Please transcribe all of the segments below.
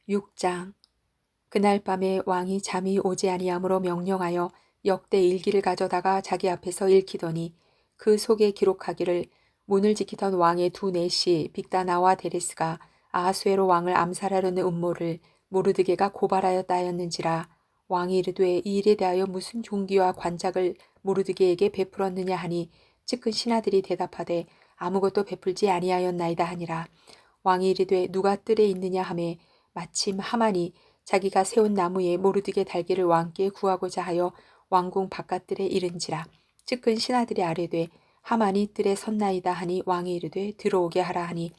6장. 그날 밤에 왕이 잠이 오지 아니하므로 명령하여 역대 일기를 가져다가 자기 앞에서 읽히더니 그 속에 기록하기를 문을 지키던 왕의 두 내시 빅다나와 데레스가 아하수에로 왕을 암살하려는 음모를 모르드게가 고발하였다 하였는지라. 왕이 이르되 이 일에 대하여 무슨 종기와 관작을 모르드게에게 베풀었느냐 하니 측근 신하들이 대답하되 아무것도 베풀지 아니하였나이다 하니라. 왕이 이르되 누가 뜰에 있느냐 하매 마침 하만이 자기가 세운 나무에 모르드게 달기를 왕께 구하고자 하여 왕궁 바깥들에 이른지라. 측근 신하들이 아뢰되 하만이 뜰에 섰나이다 하니 왕이 이르되 들어오게 하라 하니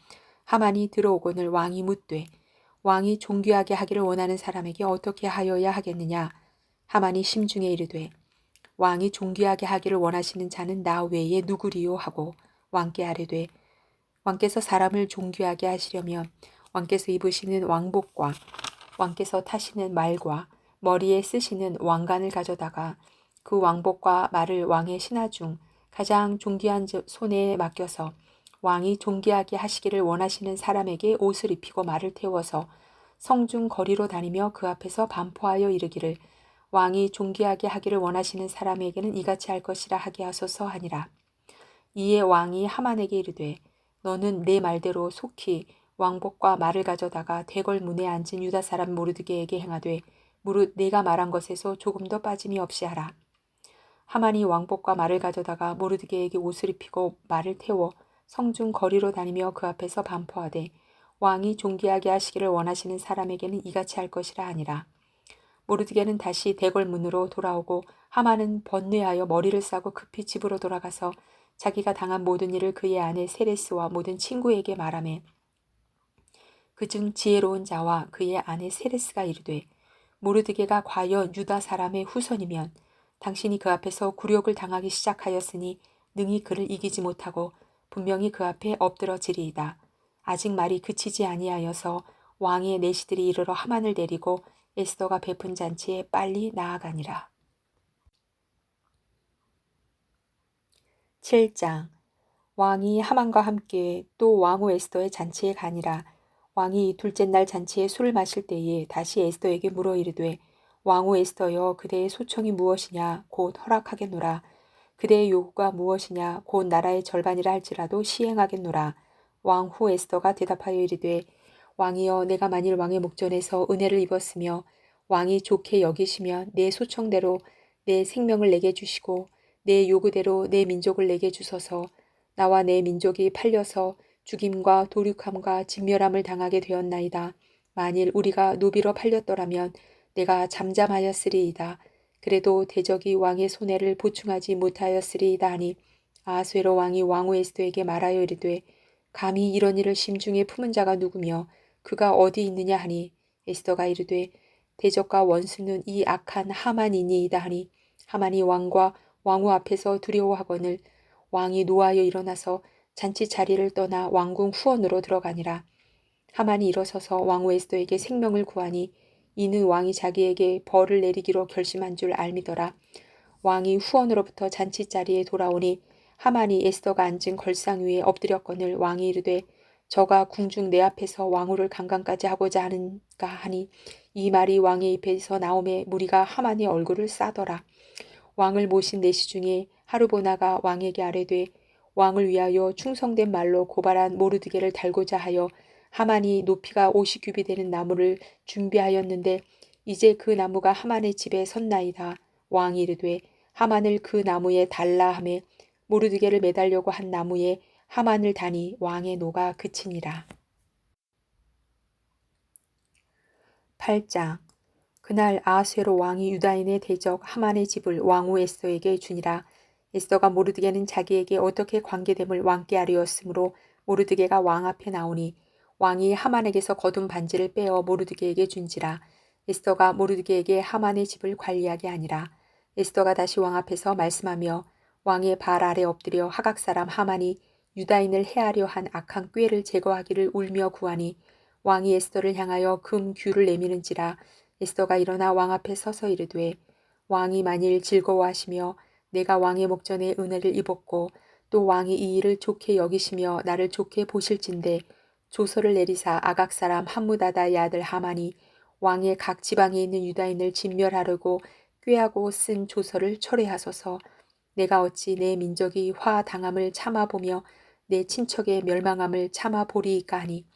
하만이 들어오거늘 왕이 묻되 왕이 존귀하게 하기를 원하는 사람에게 어떻게 하여야 하겠느냐. 하만이 심중에 이르되 왕이 존귀하게 하기를 원하시는 자는 나 외에 누구리요 하고 왕께 아뢰되 왕께서 사람을 존귀하게 하시려면 왕께서 입으시는 왕복과 왕께서 타시는 말과 머리에 쓰시는 왕관을 가져다가 그 왕복과 말을 왕의 신하 중 가장 존귀한 손에 맡겨서 왕이 존귀하게 하시기를 원하시는 사람에게 옷을 입히고 말을 태워서 성중 거리로 다니며 그 앞에서 반포하여 이르기를 왕이 존귀하게 하기를 원하시는 사람에게는 이같이 할 것이라 하게 하소서 하니라. 이에 왕이 하만에게 이르되 너는 내 말대로 속히 왕복과 말을 가져다가 대궐 문에 앉은 유다 사람 모르드게에게 행하되 무릇 내가 말한 것에서 조금도 빠짐이 없이 하라. 하만이 왕복과 말을 가져다가 모르드게에게 옷을 입히고 말을 태워 성중 거리로 다니며 그 앞에서 반포하되 왕이 존귀하게 하시기를 원하시는 사람에게는 이같이 할 것이라 하니라. 모르드게는 다시 대궐 문으로 돌아오고 하만은 번뇌하여 머리를 싸고 급히 집으로 돌아가서 자기가 당한 모든 일을 그의 아내 세레스와 모든 친구에게 말하매 그중 지혜로운 자와 그의 아내 세레스가 이르되 모르드게가 과연 유다 사람의 후손이면 당신이 그 앞에서 굴욕을 당하기 시작하였으니 능히 그를 이기지 못하고 분명히 그 앞에 엎드러지리이다. 아직 말이 그치지 아니하여서 왕의 내시들이 이르러 하만을 데리고 에스더가 베푼 잔치에 빨리 나아가니라. 7장. 왕이 하만과 함께 또 왕후 에스더의 잔치에 가니라. 왕이 둘째 날 잔치에 술을 마실 때에 다시 에스더에게 물어 이르되 왕후 에스더여 그대의 소청이 무엇이냐 곧 허락하겠노라. 그대의 요구가 무엇이냐 곧 나라의 절반이라 할지라도 시행하겠노라. 왕후 에스더가 대답하여 이르되 왕이여 내가 만일 왕의 목전에서 은혜를 입었으며 왕이 좋게 여기시면 내 소청대로 내 생명을 내게 주시고 내 요구대로 내 민족을 내게 주소서. 나와 내 민족이 팔려서 죽임과 도륙함과 진멸함을 당하게 되었나이다. 만일 우리가 노비로 팔렸더라면 내가 잠잠하였으리이다. 그래도 대적이 왕의 손해를 보충하지 못하였으리이다 하니 아하수에로 왕이 왕후 에스더에게 말하여 이르되 감히 이런 일을 심중에 품은 자가 누구며 그가 어디 있느냐 하니 에스더가 이르되 대적과 원수는 이 악한 하만이니이다 하니 하만이 왕과 왕후 앞에서 두려워하거늘 왕이 노하여 일어나서 잔치 자리를 떠나 왕궁 후원으로 들어가니라. 하만이 일어서서 왕후 에스더에게 생명을 구하니 이는 왕이 자기에게 벌을 내리기로 결심한 줄 알미더라. 왕이 후원으로부터 잔치 자리에 돌아오니 하만이 에스더가 앉은 걸상 위에 엎드렸거늘 왕이 이르되 저가 궁중 내 앞에서 왕후를 강간까지 하고자 하는가 하니 이 말이 왕의 입에서 나오매 무리가 하만의 얼굴을 싸더라. 왕을 모신 내시 중에 하르보나가 왕에게 아뢰되 왕을 위하여 충성된 말로 고발한 모르드게를 달고자 하여 하만이 높이가 50규비 되는 나무를 준비하였는데 이제 그 나무가 하만의 집에 섰나이다. 왕이 이르되 하만을 그 나무에 달라 하매 모르드게를 매달려고 한 나무에 하만을 다니 왕의 노가 그치니라. 8장. 그날 아하수에로 왕이 유다인의 대적 하만의 집을 왕후 에스더에게 주니라. 에스더가 모르드게는 자기에게 어떻게 관계됨을 왕께 아뢰었으므로 모르드게가 왕 앞에 나오니 왕이 하만에게서 거둔 반지를 빼어 모르드게에게 준지라. 에스더가 모르드게에게 하만의 집을 관리하게 하니라. 에스더가 다시 왕 앞에서 말씀하며 왕의 발 아래 엎드려 하각 사람 하만이 유다인을 해하려 한 악한 꾀를 제거하기를 울며 구하니 왕이 에스더를 향하여 금 규를 내미는지라. 에스더가 일어나 왕 앞에 서서 이르되 왕이 만일 즐거워하시며 내가 왕의 목전에 은혜를 입었고 또 왕이 이 일을 좋게 여기시며 나를 좋게 보실진대 조서를 내리사 아각 사람 함무다다의 아들 하만이 왕의 각 지방에 있는 유다인을 진멸하려고 꾀하고 쓴 조서를 철회하소서. 내가 어찌 내 민족이 화 당함을 참아보며 내 친척의 멸망함을 참아보리이까 하니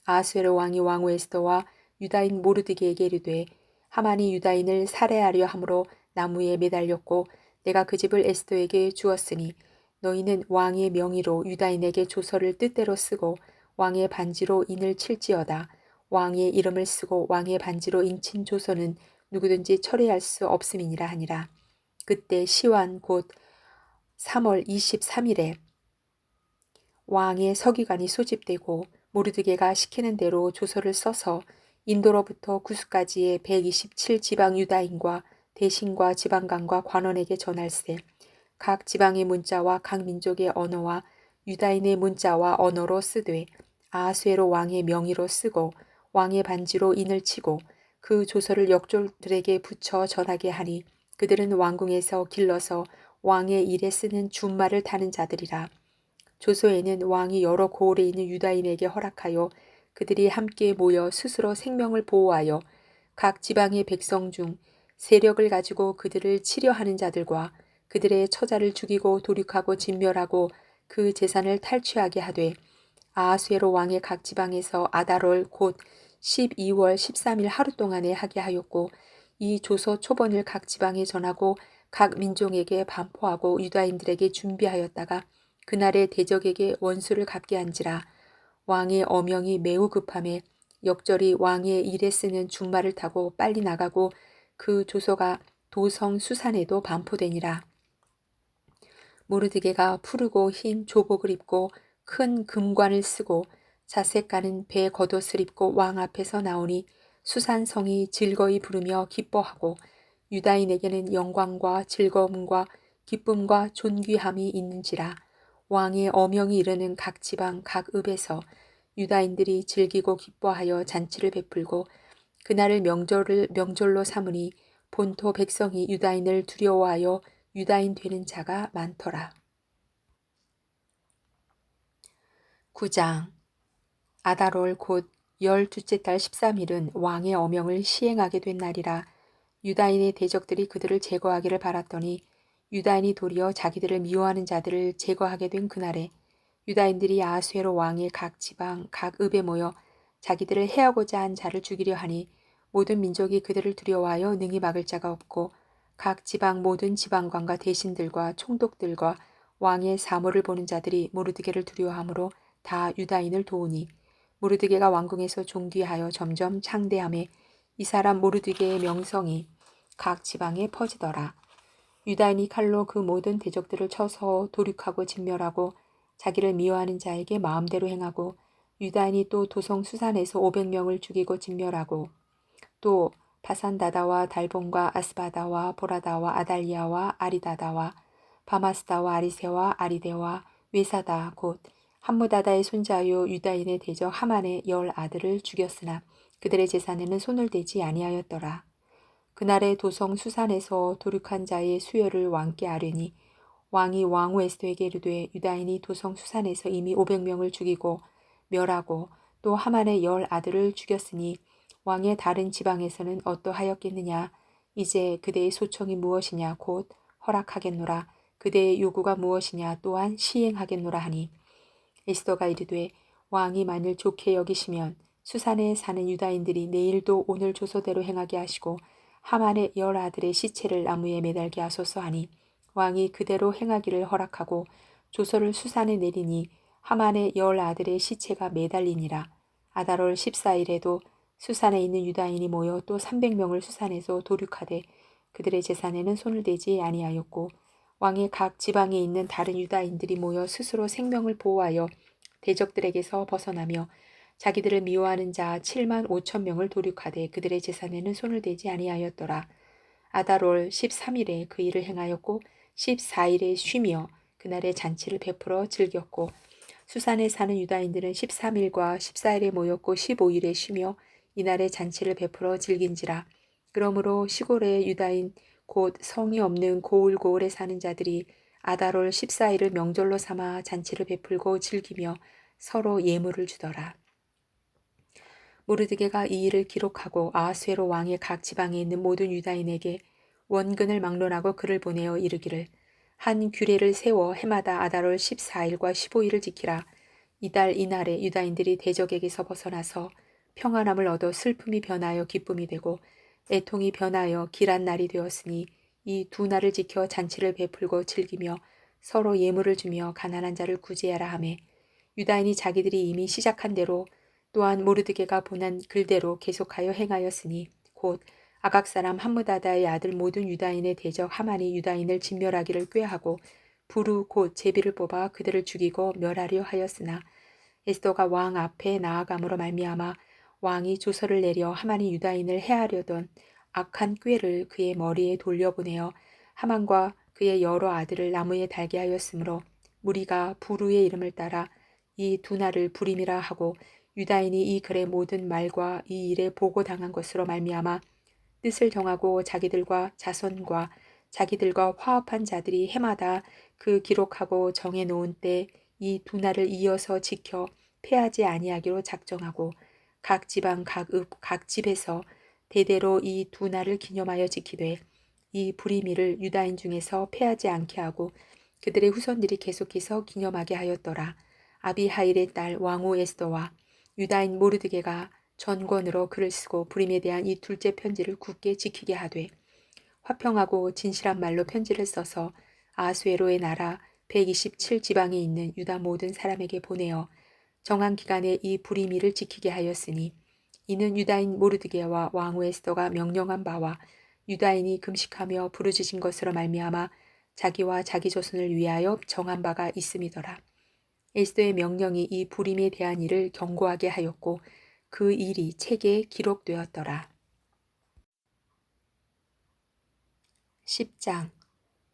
아수에로 왕이 왕후 에스더와 유다인 모르드게에게 이르되 하만이 유다인을 살해하려 함으로 나무에 매달렸고 내가 그 집을 에스더에게 주었으니 너희는 왕의 명의로 유다인에게 조서를 뜻대로 쓰고 왕의 반지로 인을 칠지어다. 왕의 이름을 쓰고 왕의 반지로 인친 조서는 누구든지 철회할 수 없음이니라 하니라. 그때 시완 곧 3월 23일에 왕의 서기관이 소집되고 모르드게가 시키는 대로 조서를 써서 인도로부터 구스까지의 127지방 유다인과 대신과 지방관과 관원에게 전할세. 각 지방의 문자와 각 민족의 언어와 유다인의 문자와 언어로 쓰되 아하수에로 왕의 명의로 쓰고 왕의 반지로 인을 치고 그 조서를 역졸들에게 붙여 전하게 하니 그들은 왕궁에서 길러서 왕의 일에 쓰는 준말을 타는 자들이라. 조서에는 왕이 여러 고을에 있는 유다인에게 허락하여 그들이 함께 모여 스스로 생명을 보호하여 각 지방의 백성 중 세력을 가지고 그들을 치려하는 자들과 그들의 처자를 죽이고 도륙하고 진멸하고 그 재산을 탈취하게 하되 아하수에로 왕의 각 지방에서 아달월 곧 12월 13일 하루 동안에 하게 하였고 이 조서 초본을 각 지방에 전하고 각 민족에게 반포하고 유다인들에게 준비하였다가 그날의 대적에게 원수를 갚게 한지라. 왕의 어명이 매우 급함에 역절이 왕의 일에 쓰는 준말을 타고 빨리 나가고 그 조서가 도성 수산에도 반포되니라. 모르드게가 푸르고 흰 조복을 입고 큰 금관을 쓰고 자색 가는 배 겉옷을 입고 왕 앞에서 나오니 수산성이 즐거이 부르며 기뻐하고 유다인에게는 영광과 즐거움과 기쁨과 존귀함이 있는지라. 왕의 어명이 이르는 각 지방 각 읍에서 유다인들이 즐기고 기뻐하여 잔치를 베풀고 그날을 명절로 삼으니 본토 백성이 유다인을 두려워하여 유다인 되는 자가 많더라. 9장 아달월 곧 12째 달 13일은 왕의 어명을 시행하게 된 날이라. 유다인의 대적들이 그들을 제거하기를 바랐더니 유다인이 도리어 자기들을 미워하는 자들을 제거하게 된 그날에 유다인들이 아하수에로 왕의 각 지방 각 읍에 모여 자기들을 해하고자 한 자를 죽이려 하니 모든 민족이 그들을 두려워하여 능히 막을 자가 없고 각 지방 모든 지방관과 대신들과 총독들과 왕의 사모를 보는 자들이 모르드게를 두려워하므로 다 유다인을 도우니 모르드게가 왕궁에서 존귀하여 점점 창대함에 이 사람 모르드게의 명성이 각 지방에 퍼지더라. 유다인이 칼로 그 모든 대적들을 쳐서 도륙하고 진멸하고 자기를 미워하는 자에게 마음대로 행하고 유다인이 또 도성 수산에서 500명을 죽이고 진멸하고 또 바산다다와 달본과 아스바다와 보라다와 아달리아와 아리다다와 바마스다와 아리세와 아리데와 외사다 곧 함무다다의 손자요 유다인의 대적 하만의 10아들을 죽였으나 그들의 재산에는 손을 대지 아니하였더라. 그날에 도성 수산에서 도륙한 자의 수여를 왕께 아뢰니 왕이 왕후 에스더에게 이르되 유다인이 도성 수산에서 이미 500명을 죽이고 멸하고 또 하만의 10아들을 죽였으니 왕의 다른 지방에서는 어떠하였겠느냐. 이제 그대의 소청이 무엇이냐 곧 허락하겠노라. 그대의 요구가 무엇이냐 또한 시행하겠노라 하니 에스더가 이르되 왕이 만일 좋게 여기시면 수산에 사는 유다인들이 내일도 오늘 조서대로 행하게 하시고 하만의 10아들의 시체를 나무에 매달게 하소서 하니 왕이 그대로 행하기를 허락하고 조서를 수산에 내리니 하만의 10아들의 시체가 매달리니라. 아달월 14일에도 수산에 있는 유다인이 모여 또 300명을 수산에서 도륙하되 그들의 재산에는 손을 대지 아니하였고 왕의 각 지방에 있는 다른 유다인들이 모여 스스로 생명을 보호하여 대적들에게서 벗어나며 자기들을 미워하는 자 7만 5천 명을 도륙하되 그들의 재산에는 손을 대지 아니하였더라. 아달월 13일에 그 일을 행하였고 14일에 쉬며 그날의 잔치를 베풀어 즐겼고 수산에 사는 유다인들은 13일과 14일에 모였고 15일에 쉬며 이날의 잔치를 베풀어 즐긴지라. 그러므로 시골의 유다인 곧 성이 없는 고을고을에 사는 자들이 아달월 14일을 명절로 삼아 잔치를 베풀고 즐기며 서로 예물을 주더라. 모르드게가 이 일을 기록하고 아하수에로 왕의 각 지방에 있는 모든 유다인에게 원근을 막론하고 글을 보내어 이르기를 한 규례를 세워 해마다 아달월 14일과 15일을 지키라. 이달 이날에 유다인들이 대적에게서 벗어나서 평안함을 얻어 슬픔이 변하여 기쁨이 되고 애통이 변하여 길한 날이 되었으니 이 두 날을 지켜 잔치를 베풀고 즐기며 서로 예물을 주며 가난한 자를 구제하라 하매 유다인이 자기들이 이미 시작한 대로 또한 모르드게가 보낸 글대로 계속하여 행하였으니 곧 아각 사람 함무다다의 아들 모든 유다인의 대적 하만이 유다인을 진멸하기를 꾀하고 부르 곧 제비를 뽑아 그들을 죽이고 멸하려 하였으나 에스더가 왕 앞에 나아감으로 말미암아 왕이 조서를 내려 하만이 유다인을 해하려던 악한 꾀를 그의 머리에 돌려보내어 하만과 그의 여러 아들을 나무에 달게 하였으므로 무리가 부르의 이름을 따라 이 두 날을 불임이라 하고 유다인이 이 글의 모든 말과 이 일에 보고당한 것으로 말미암아 뜻을 정하고 자기들과 자손과 자기들과 화합한 자들이 해마다 그 기록하고 정해놓은 때 이 두 날을 이어서 지켜 패하지 아니하기로 작정하고 각 지방 각 읍 각 집에서 대대로 이 두 날을 기념하여 지키되 이 불임일을 유다인 중에서 패하지 않게 하고 그들의 후손들이 계속해서 기념하게 하였더라. 아비하일의 딸 왕후 에스더와 유다인 모르드게가 전권으로 글을 쓰고 불임에 대한 이 둘째 편지를 굳게 지키게 하되 화평하고 진실한 말로 편지를 써서 아수에로의 나라 127지방에 있는 유다 모든 사람에게 보내어 정한 기간에 이 불임일을 지키게 하였으니 이는 유다인 모르드게와 왕후 에스더가 명령한 바와 유다인이 금식하며 부르짖은 것으로 말미암아 자기와 자기 조손을 위하여 정한 바가 있음이더라. 에스더의 명령이 이 불임에 대한 일을 경고하게 하였고 그 일이 책에 기록되었더라. 10장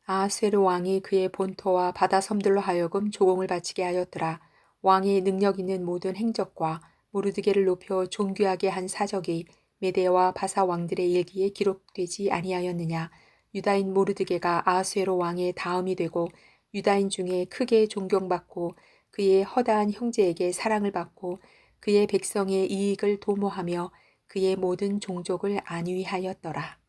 아하수에로 왕이 그의 본토와 바다 섬들로 하여금 조공을 바치게 하였더라. 왕의 능력 있는 모든 행적과 모르드게를 높여 존귀하게 한 사적이 메대와 바사 왕들의 일기에 기록되지 아니하였느냐. 유다인 모르드게가 아하수에로 왕의 다음이 되고 유다인 중에 크게 존경받고 그의 허다한 형제에게 사랑을 받고 그의 백성의 이익을 도모하며 그의 모든 종족을 안위하였더라.